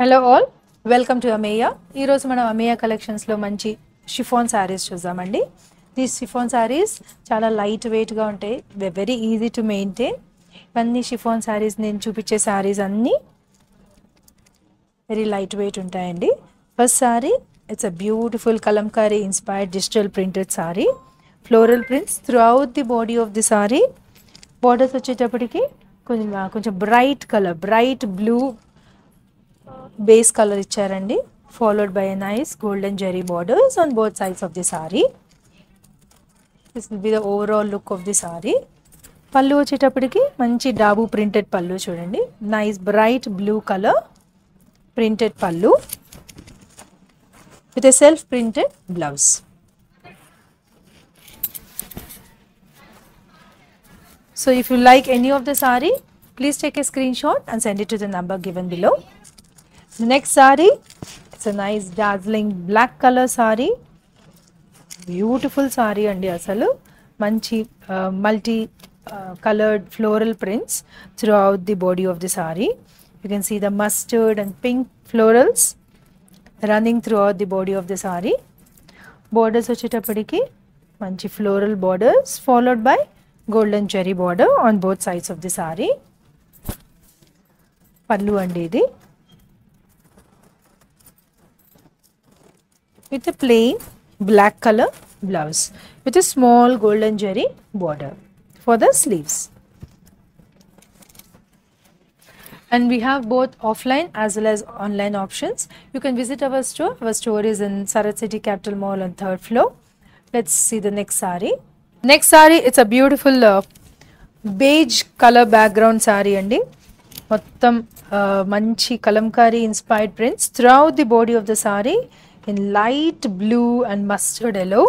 Hello all, welcome to అమేయ. ఈరోజు మనం అమేయ కలెక్షన్స్లో మంచి షిఫాన్ శారీస్ చూద్దామండి. దీస్ షిఫాన్ శారీస్ చాలా లైట్ వెయిట్గా ఉంటాయి, వెరీ ఈజీ టు మెయింటైన్. ఇవన్నీ షిఫాన్ శారీస్, నేను చూపించే శారీస్ అన్నీ వెరీ లైట్ వెయిట్ ఉంటాయండి. First sari, it's a beautiful Kalamkari inspired digital printed sari. Floral prints through out the body of the sari. Borders వచ్చేటప్పటికి కొంచెం bright colour, bright blue base color ఇచ్చారండి, followed by a nice golden jari borders on both sides of the saree. This will be the overall look of the saree. పళ్ళు వచ్చేటప్పటికి మంచి డాబు printed పళ్ళు చూడండి, nice bright blue colour printed పళ్ళు with a self printed blouse. So if you like any of the saree, please take a screenshot and send it to the number given below. The next saree, it's a nice dazzling black color saree. Beautiful saree andi asalu. Manchi multi colored floral prints throughout the body of the saree. You can see the mustard and pink florals running throughout the body of the saree. Borders vachetapadiki manchi floral borders followed by golden cherry border on both sides of the saree. Pallu andi idi, with a plain black color blouse with a small golden jari border for the sleeves. And we have both offline as well as online options. You can visit our store. Our store is in Sarat City Capital Mall on 3rd floor. Let's see the next saree. Next saree, it's a beautiful beige color background saree andi. Mottam manchi kalamkari inspired prints throughout the body of the saree in light blue and mustard yellow.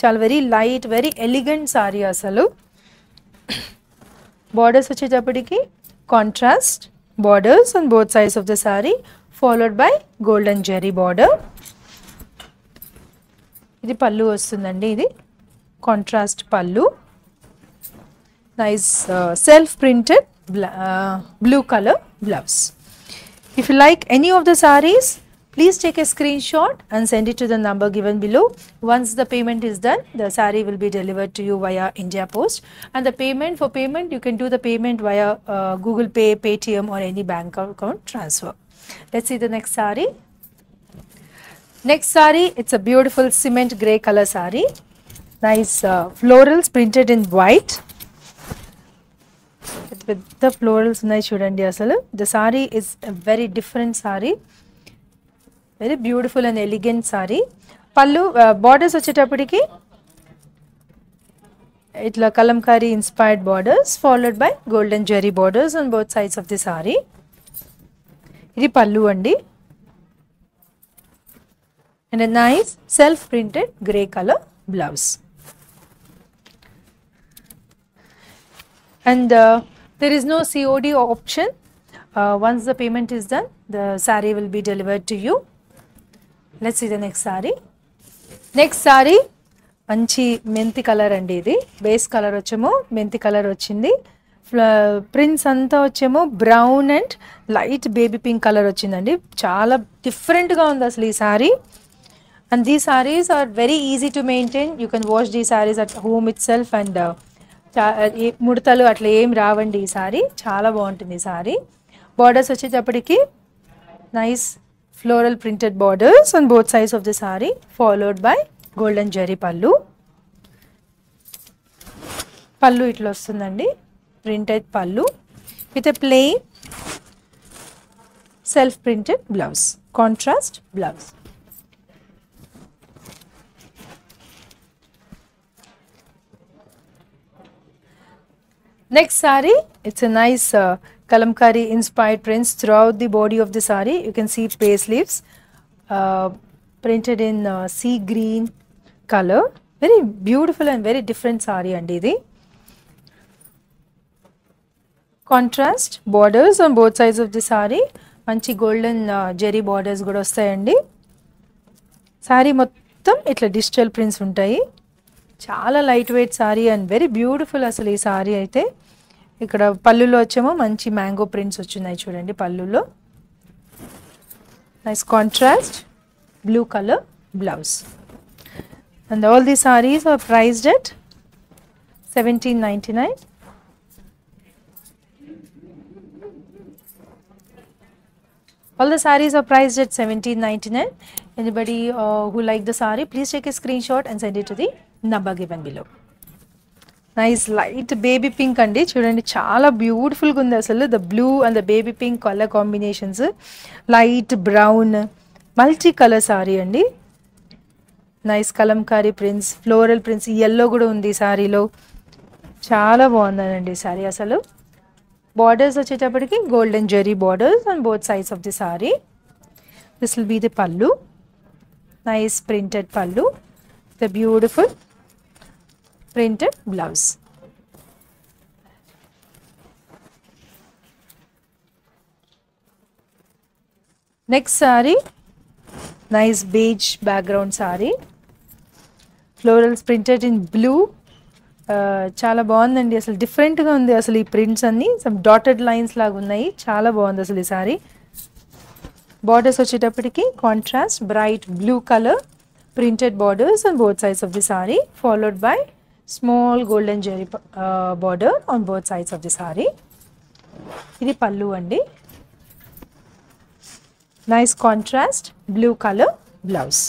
Chala very light, very elegant saree asalu. Borders vachetapadiki contrast borders on both sides of the saree followed by golden jari border. Idi pallu vastundandi, idi contrast pallu. Nice self printed blue color blouse. If you like any of the sarees, please take a screenshot and send it to the number given below. Once the payment is done, the saree will be delivered to you via India Post. And the payment, you can do the payment via Google Pay, Paytm or any bank account transfer. Let's see the next saree. Next saree, it's a beautiful cement grey color saree. Nice florals printed in white. With the florals ఉన్నాయి చూడండి అసలు. The saree is a very different saree. Very beautiful and elegant saree. Pallu borders వచ్చేటప్పటికి ఇట్లా Kalamkari inspired borders followed by golden jari borders on both sides of the saree. ఇది పల్లు అండి, and a nice self printed grey color blouse. And there is no COD option. Once the payment is done, the saree will be delivered to you. Let's see the next saree. Next saree, manchi menti color andi, idi base color vachemo menti color vachindi. Prints anta vachemo brown and light baby pink color vachindandi. Chaala different ga undi asalu ee saree. And these sarees are very easy to maintain. You can wash these sarees at home itself and ముడతలు అట్లా ఏం రావండి. ఈ sorry చాలా బాగుంటుంది. ఈ sari borders వచ్చేటప్పటికి nice floral printed borders on both sides of the sari followed by golden zari పళ్ళు. పళ్ళు ఇట్లా వస్తుందండి, ప్రింటెడ్ పళ్ళు with a plain self printed blouse, contrast blouse. Next saree, it's a nice kalamkari inspired prints throughout the body of the saree. You can see paisleys printed in sea green color. Very beautiful and very different saree andi idi. Contrast borders on both sides of the saree. Manchi golden jari borders kuda vastayandi. Saree mottam itla digital prints untayi. చాలా light weight sorry and very beautiful అసలు ఈ sorry అయితే. ఇక్కడ పళ్ళులో వచ్చేమో మంచి mango prints వచ్చినాయి చూడండి పళ్ళులో. Nice contrast blue color blouse. And all these sarees are priced at 1799. All the sarees are priced at 1799. Anybody who like the saree, please take a screenshot and send it to the number given below. Nice light baby pink andi chudandi, chaala beautiful ga undi asalu. The blue and the baby pink color combinations, light brown multi color saree andi. Nice kalamkari prints, floral prints, yellow kuda undi saree lo. Chaala baగుందండి saree asalu. Borders వచ్చేటప్పటికి golden jari borders on both sides of the saree. This will be the pallu. Nice printed pallu. The beautiful printed blouse. Next saree, nice beige background saree. Florals printed in blue. చాలా బాగుందండి, అసలు డిఫరెంట్గా ఉంది. అసలు ఈ prints అన్ని some dotted lines లాగా ఉన్నాయి. చాలా బాగుంది అసలు ఈ సారీ. బార్డర్స్ వచ్చేటప్పటికి contrast bright blue colour printed borders on both sides of the sari, followed by small golden zari border on both sides of the sari. ఇది పళ్ళు అండి. Nice contrast blue colour blouse.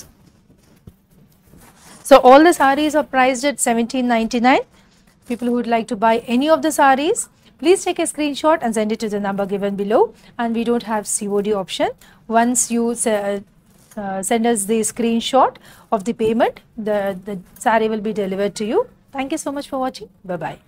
So all the sarees are priced at 1799. People who would like to buy any of the sarees, please take a screenshot and send it to the number given below. And we don't have COD option. Once you send us the screenshot of the payment, the saree will be delivered to you. Thank you so much for watching. Bye bye.